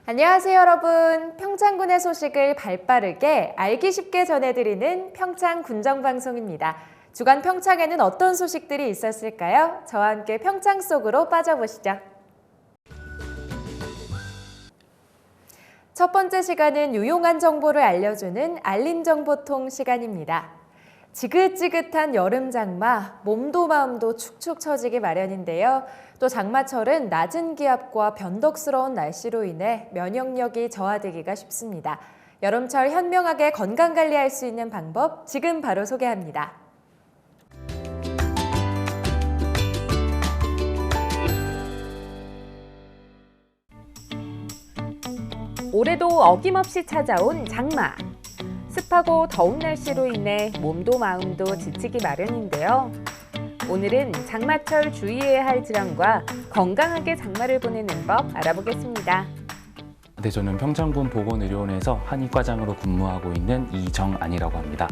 안녕하세요, 여러분. 평창군의 소식을 발빠르게 알기 쉽게 전해드리는 평창 군정방송입니다. 주간 평창에는 어떤 소식들이 있었을까요? 저와 함께 평창 속으로 빠져보시죠. 첫 번째 시간은 유용한 정보를 알려주는 알림정보통 시간입니다. 지긋지긋한 여름 장마, 몸도 마음도 축축 처지기 마련인데요. 또 장마철은 낮은 기압과 변덕스러운 날씨로 인해 면역력이 저하되기가 쉽습니다. 여름철 현명하게 건강관리할 수 있는 방법 지금 바로 소개합니다. 올해도 어김없이 찾아온 장마. 습하고 더운 날씨로 인해 몸도 마음도 지치기 마련인데요. 오늘은 장마철 주의해야 할 질환과 건강하게 장마를 보내는 법 알아보겠습니다. 네, 저는 평창군 보건의료원에서 한의과장으로 근무하고 있는 이정안이라고 합니다.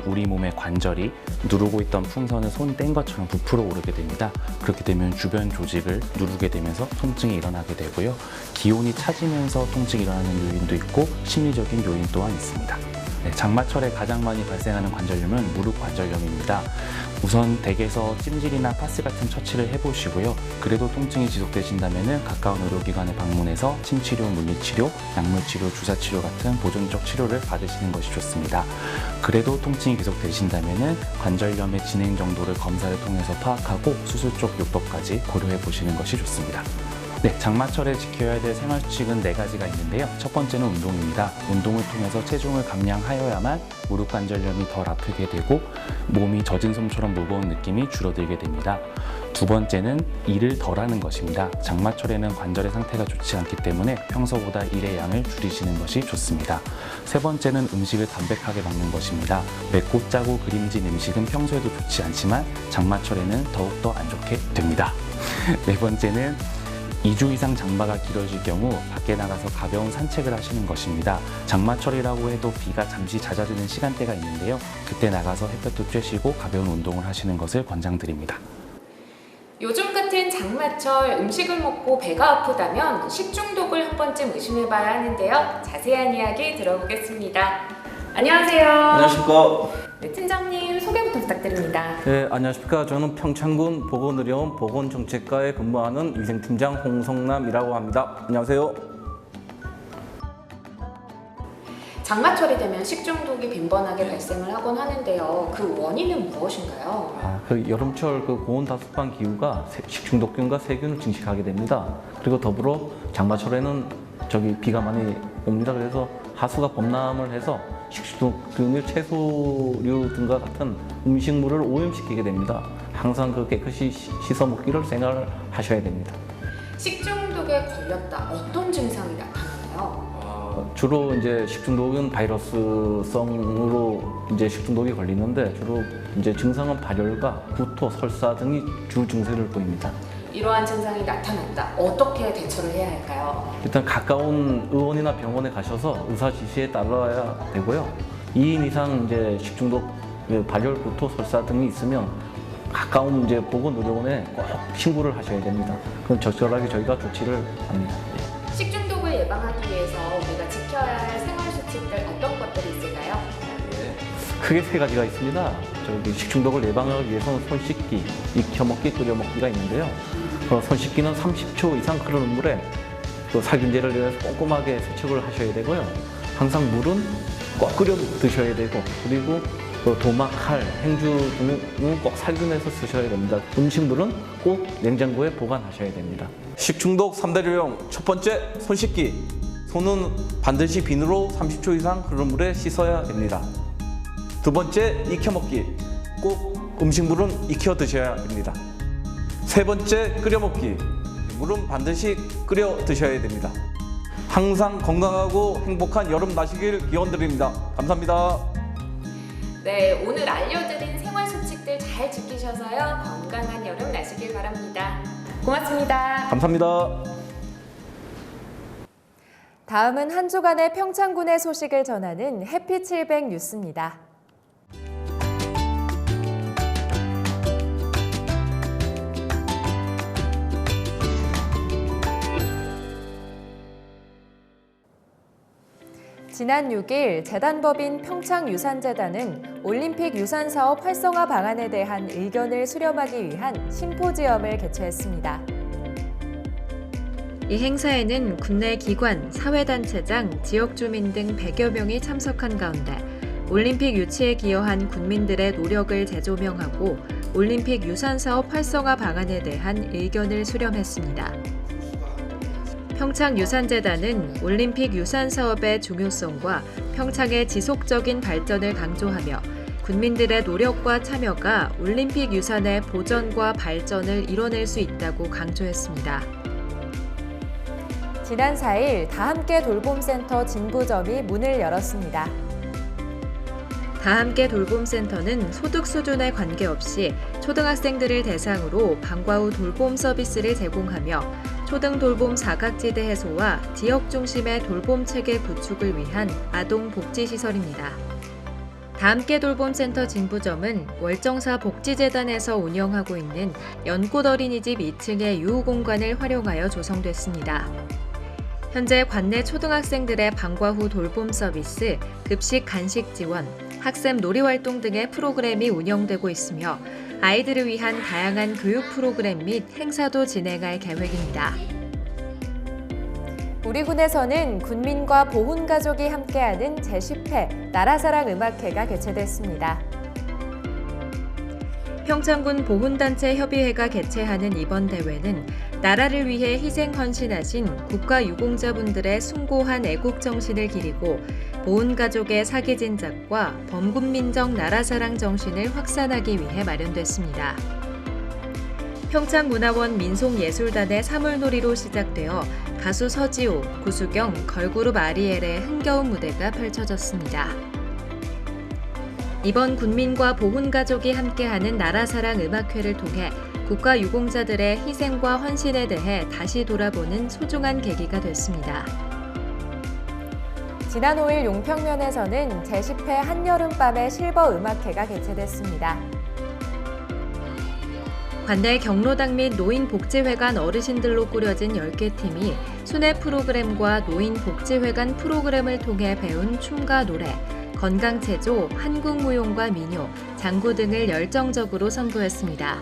우리 몸의 관절이 누르고 있던 풍선을 손 뗀 것처럼 부풀어 오르게 됩니다. 그렇게 되면 주변 조직을 누르게 되면서 통증이 일어나게 되고요. 기온이 차지면서 통증이 일어나는 요인도 있고 심리적인 요인 또한 있습니다. 네, 장마철에 가장 많이 발생하는 관절염은 무릎 관절염입니다. 우선 댁에서 찜질이나 파스 같은 처치를 해보시고요. 그래도 통증이 지속되신다면 가까운 의료기관에 방문해서 침치료, 물리치료, 약물치료, 주사치료 같은 보존적 치료를 받으시는 것이 좋습니다. 그래도 통증이 계속되신다면 관절염의 진행 정도를 검사를 통해서 파악하고 수술 쪽 요법까지 고려해 보시는 것이 좋습니다. 네, 장마철에 지켜야 될 생활수칙은 4가지가 있는데요. 첫 번째는 운동입니다. 운동을 통해서 체중을 감량하여야만 무릎 관절염이 덜 아프게 되고 몸이 젖은 솜처럼 무거운 느낌이 줄어들게 됩니다. 두 번째는 일을 덜 하는 것입니다. 장마철에는 관절의 상태가 좋지 않기 때문에 평소보다 일의 양을 줄이시는 것이 좋습니다. 세 번째는 음식을 담백하게 먹는 것입니다. 맵고 짜고 기름진 음식은 평소에도 좋지 않지만 장마철에는 더욱더 안 좋게 됩니다. 네 번째는 2주 이상 장마가 길어질 경우 밖에 나가서 가벼운 산책을 하시는 것입니다. 장마철이라고 해도 비가 잠시 잦아드는 시간대가 있는데요. 그때 나가서 햇볕도 쬐시고 가벼운 운동을 하시는 것을 권장드립니다. 요즘 같은 장마철 음식을 먹고 배가 아프다면 식중독을 한 번쯤 의심해봐야 하는데요. 자세한 이야기 들어보겠습니다. 안녕하세요. 안녕하십니까. 네, 팀장님 소개부터 부탁드립니다. 네, 안녕하십니까. 저는 평창군 보건의료원 보건정책과에 근무하는 위생팀장 홍성남이라고 합니다. 안녕하세요. 장마철이 되면 식중독이 빈번하게 발생을 하곤 하는데요. 그 원인은 무엇인가요? 그 여름철 그 고온다습한 기후가 식중독균과 세균을 증식하게 됩니다. 그리고 더불어 장마철에는 비가 많이 옵니다. 그래서 하수가 범람을 해서 식중독균을 채소류 등과 같은 음식물을 오염시키게 됩니다. 항상 깨끗이 씻어 먹기를 생각을 하셔야 됩니다. 식중독에 걸렸다. 어떤 증상이 나타나나요? 주로 식중독은 바이러스성으로 식중독이 걸리는데 주로 증상은 발열과 구토, 설사 등이 주 증세를 보입니다. 이러한 증상이 나타났다. 어떻게 대처를 해야 할까요? 일단 가까운 의원이나 병원에 가셔서 의사 지시에 따라야 되고요. 2인 이상 식중독, 발열, 구토, 설사 등이 있으면 가까운 보건의료원에 꼭 신고를 하셔야 됩니다. 그럼 적절하게 저희가 조치를 합니다. 식중독을 예방하기 위해서 우리가 지켜야 할 생활수칙들 어떤 것들이 있을까요? 크게 3가지가 있습니다. 식중독을 예방하기 위해서는 손 씻기, 익혀 먹기, 끓여 먹기가 있는데요. 손 씻기는 30초 이상 흐르는 물에 살균제를 넣어서 꼼꼼하게 세척을 하셔야 되고요. 항상 물은 꼭 끓여 드셔야 되고, 그리고 도마, 칼, 행주 등은 꼭 살균해서 쓰셔야 됩니다. 음식물은 꼭 냉장고에 보관하셔야 됩니다. 식중독 3대 요령. 첫 번째, 손 씻기. 손은 반드시 비누로 30초 이상 흐르는 물에 씻어야 됩니다. 두 번째, 익혀 먹기. 꼭 음식물은 익혀 드셔야 됩니다. 세 번째, 끓여 먹기. 물은 반드시 끓여 드셔야 됩니다. 항상 건강하고 행복한 여름 나시길 기원드립니다. 감사합니다. 네, 오늘 알려드린 생활수칙들 잘 지키셔서요. 건강한 여름 나시길 바랍니다. 고맙습니다. 감사합니다. 다음은 한 주간의 평창군의 소식을 전하는 해피 700 뉴스입니다. 지난 6일 재단법인 평창유산재단은 올림픽 유산사업 활성화 방안에 대한 의견을 수렴하기 위한 심포지엄을 개최했습니다. 이 행사에는 국내 기관, 사회단체장, 지역주민 등 100여 명이 참석한 가운데 올림픽 유치에 기여한 군민들의 노력을 재조명하고 올림픽 유산사업 활성화 방안에 대한 의견을 수렴했습니다. 평창유산재단은 올림픽 유산사업의 중요성과 평창의 지속적인 발전을 강조하며 군민들의 노력과 참여가 올림픽 유산의 보전과 발전을 이뤄낼 수 있다고 강조했습니다. 지난 4일 다함께 돌봄센터 진부점이 문을 열었습니다. 다함께 돌봄센터는 소득 수준에 관계없이 초등학생들을 대상으로 방과 후 돌봄 서비스를 제공하며 초등 돌봄 사각지대 해소와 지역 중심의 돌봄 체계 구축을 위한 아동 복지 시설입니다. 다함께 돌봄센터 진부점은 월정사 복지재단에서 운영하고 있는 연꽃 어린이집 2층의 유후 공간을 활용하여 조성됐습니다. 현재 관내 초등학생들의 방과 후 돌봄 서비스, 급식 간식 지원, 학습 놀이활동 등의 프로그램이 운영되고 있으며 아이들을 위한 다양한 교육 프로그램 및 행사도 진행할 계획입니다. 우리 군에서는 군민과 보훈가족이 함께하는 제10회 나라사랑 음악회가 개최됐습니다. 평창군 보훈단체 협의회가 개최하는 이번 대회는 나라를 위해 희생 헌신하신 국가유공자분들의 숭고한 애국정신을 기리고 보훈가족의 사기진작과 범군민적 나라사랑 정신을 확산하기 위해 마련됐습니다. 평창문화원 민속예술단의 사물놀이로 시작되어 가수 서지호, 구수경, 걸그룹 아리엘의 흥겨운 무대가 펼쳐졌습니다. 이번 군민과 보훈가족이 함께하는 나라사랑 음악회를 통해 국가유공자들의 희생과 헌신에 대해 다시 돌아보는 소중한 계기가 됐습니다. 지난 5일 용평면에서는 제10회 한여름밤의 실버 음악회가 개최됐습니다. 관내 경로당 및 노인복지회관 어르신들로 꾸려진 10개 팀이 순회 프로그램과 노인복지회관 프로그램을 통해 배운 춤과 노래, 건강체조, 한국무용과 민요, 장구 등을 열정적으로 선보였습니다.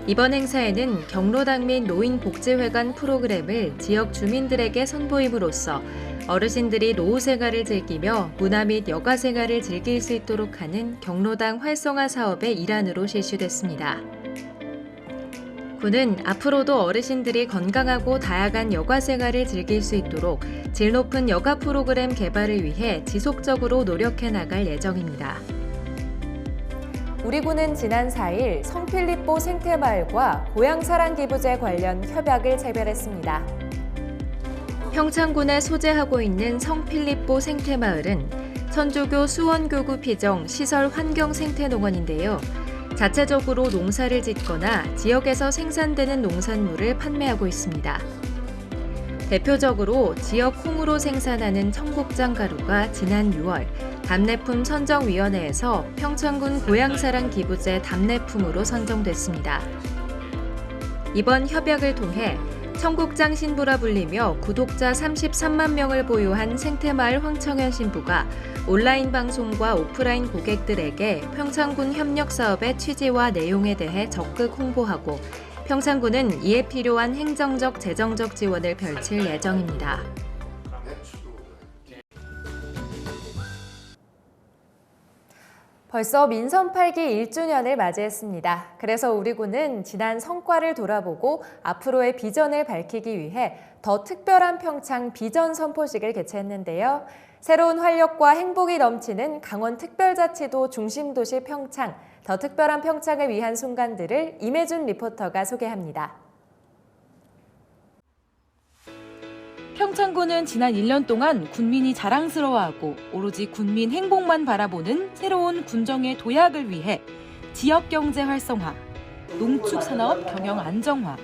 이번 행사에는 경로당 및 노인복지회관 프로그램을 지역 주민들에게 선보임으로써 어르신들이 노후 생활을 즐기며 문화 및 여가 생활을 즐길 수 있도록 하는 경로당 활성화 사업의 일환으로 실시됐습니다. 군은 앞으로도 어르신들이 건강하고 다양한 여가 생활을 즐길 수 있도록 질 높은 여가 프로그램 개발을 위해 지속적으로 노력해 나갈 예정입니다. 우리 군은 지난 4일 성필리포 생태마을과 고향사랑기부제 관련 협약을 체결했습니다. 평창군에 소재하고 있는 성필리포 생태마을은 천주교 수원교구 피정 시설 환경 생태농원인데요. 자체적으로 농사를 짓거나 지역에서 생산되는 농산물을 판매하고 있습니다. 대표적으로 지역 콩으로 생산하는 청국장 가루가 지난 6월 답례품 선정위원회에서 평창군 고향사랑 기부제 답례품으로 선정됐습니다. 이번 협약을 통해 청국장 신부라 불리며 구독자 33만 명을 보유한 생태마을 황청현 신부가 온라인 방송과 오프라인 고객들에게 평창군 협력 사업의 취지와 내용에 대해 적극 홍보하고 평창군은 이에 필요한 행정적, 재정적 지원을 펼칠 예정입니다. 벌써 민선 8기 1주년을 맞이했습니다. 그래서 우리 군은 지난 성과를 돌아보고 앞으로의 비전을 밝히기 위해 더 특별한 평창 비전 선포식을 개최했는데요. 새로운 활력과 행복이 넘치는 강원특별자치도 중심도시 평창, 더 특별한 평창을 위한 순간들을 임혜준 리포터가 소개합니다. 평창군은 지난 1년 동안 군민이 자랑스러워하고 오로지 군민 행복만 바라보는 새로운 군정의 도약을 위해 지역경제 활성화, 농축산업 경영 안정화,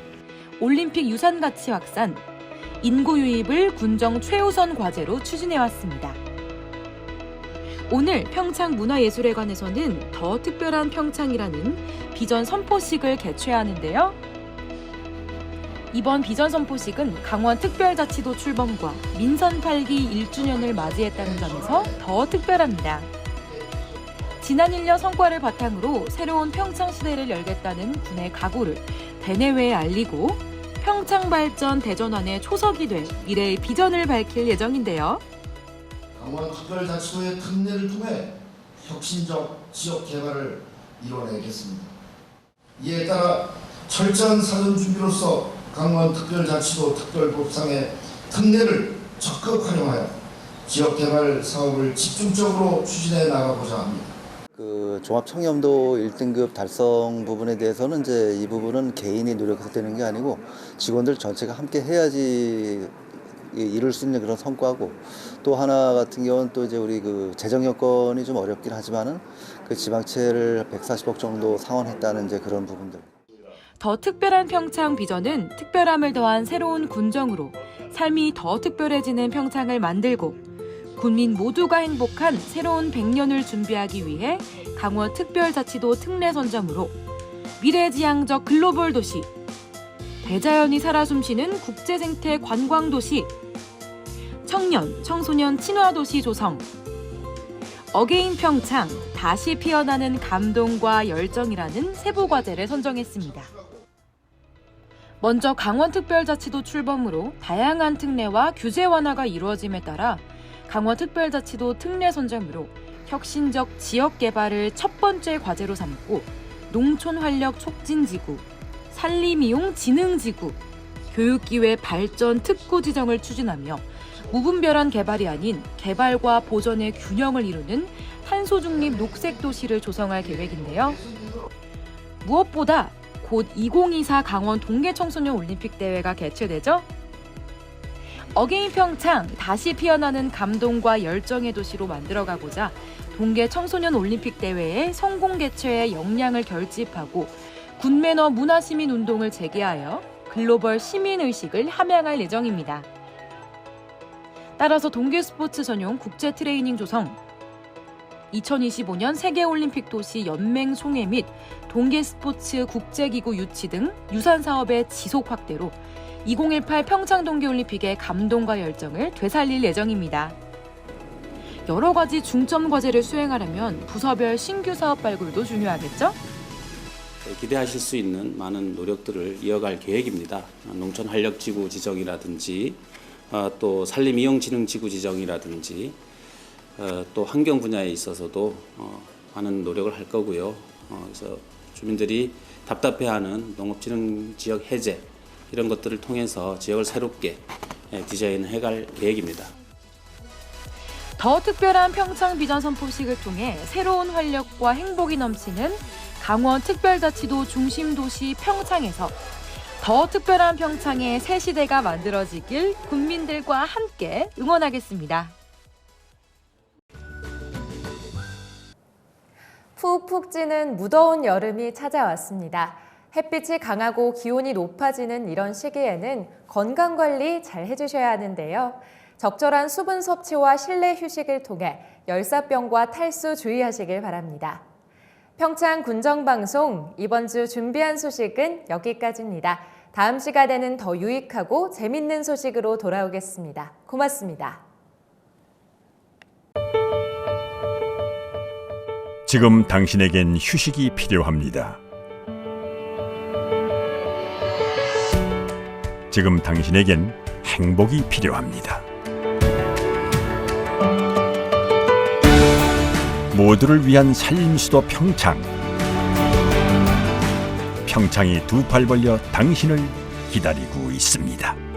올림픽 유산 가치 확산, 인구 유입을 군정 최우선 과제로 추진해왔습니다. 오늘 평창문화예술회관에서는 더 특별한 평창이라는 비전 선포식을 개최하는데요. 이번 비전 선포식은 강원특별자치도 출범과 민선 8기 1주년을 맞이했다는 점에서 더 특별합니다. 지난 1년 성과를 바탕으로 새로운 평창 시대를 열겠다는 군의 각오를 대내외에 알리고 평창 발전 대전환의 초석이 될 미래의 비전을 밝힐 예정인데요. 강원특별자치도의 특례를 통해 혁신적 지역 개발을 이뤄내겠습니다. 이에 따라 철저한 사전 준비로서 강원특별자치도 특별법상의 특례를 적극 활용하여 지역 개발 사업을 집중적으로 추진해 나가고자 합니다. 그 종합청렴도 1등급 달성 부분에 대해서는 이제 이 부분은 개인이 노력해서 되는 게 아니고 직원들 전체가 함께 해야지 이룰 수 있는 그런 성과고, 또 하나 같은 경우는 또 이제 우리 그 재정 여건이 좀 어렵긴 하지만은 그 지방채를 140억 정도 상환했다는 이제 그런 부분들. 더 특별한 평창 비전은 특별함을 더한 새로운 군정으로 삶이 더 특별해지는 평창을 만들고 국민 모두가 행복한 새로운 100년을 준비하기 위해 강원특별자치도 특례 선정으로 미래지향적 글로벌 도시, 대자연이 살아 숨쉬는 국제생태 관광도시, 청년, 청소년 친화도시 조성, 어게인 평창, 다시 피어나는 감동과 열정이라는 세부 과제를 선정했습니다. 먼저 강원특별자치도 출범으로 다양한 특례와 규제 완화가 이루어짐에 따라 강원특별자치도 특례 선정으로 혁신적 지역 개발을 첫 번째 과제로 삼고 농촌활력 촉진지구, 산림이용 진흥지구, 교육기회 발전 특구 지정을 추진하며 무분별한 개발이 아닌 개발과 보전의 균형을 이루는 탄소 중립 녹색 도시를 조성할 계획인데요. 무엇보다 곧 2024 강원 동계 청소년 올림픽 대회가 개최되죠. 어게인 평창, 다시 피어나는 감동과 열정의 도시로 만들어가고자 동계 청소년 올림픽 대회의 성공 개최에 역량을 결집하고 군매너 문화시민 운동을 재개하여 글로벌 시민의식을 함양할 예정입니다. 따라서 동계스포츠 전용 국제 트레이닝 조성, 2025년 세계올림픽 도시 연맹 총회 및 동계스포츠 국제기구 유치 등 유산 사업의 지속 확대로 2018 평창 동계올림픽의 감동과 열정을 되살릴 예정입니다. 여러 가지 중점 과제를 수행하려면 부서별 신규 사업 발굴도 중요하겠죠? 기대하실 수 있는 많은 노력들을 이어갈 계획입니다. 농촌 활력지구 지정이라든지 또 산림이용진흥지구 지정이라든지 또 환경 분야에 있어서도 많은 노력을 할 거고요. 그래서 주민들이 답답해하는 농업진흥 지역 해제 이런 것들을 통해서 지역을 새롭게 디자인해갈 계획입니다. 더 특별한 평창 비전 선포식을 통해 새로운 활력과 행복이 넘치는 강원 특별자치도 중심도시 평창에서 더 특별한 평창의 새 시대가 만들어지길 국민들과 함께 응원하겠습니다. 푹푹 찌는 무더운 여름이 찾아왔습니다. 햇빛이 강하고 기온이 높아지는 이런 시기에는 건강관리 잘 해주셔야 하는데요. 적절한 수분 섭취와 실내 휴식을 통해 열사병과 탈수 주의하시길 바랍니다. 평창 군정방송 이번 주 준비한 소식은 여기까지입니다. 다음 시간에는 더 유익하고 재밌는 소식으로 돌아오겠습니다. 고맙습니다. 지금 당신에겐 휴식이 필요합니다. 지금 당신에겐 행복이 필요합니다. 모두를 위한 살림수도 평창. 평창이 두 팔 벌려 당신을 기다리고 있습니다.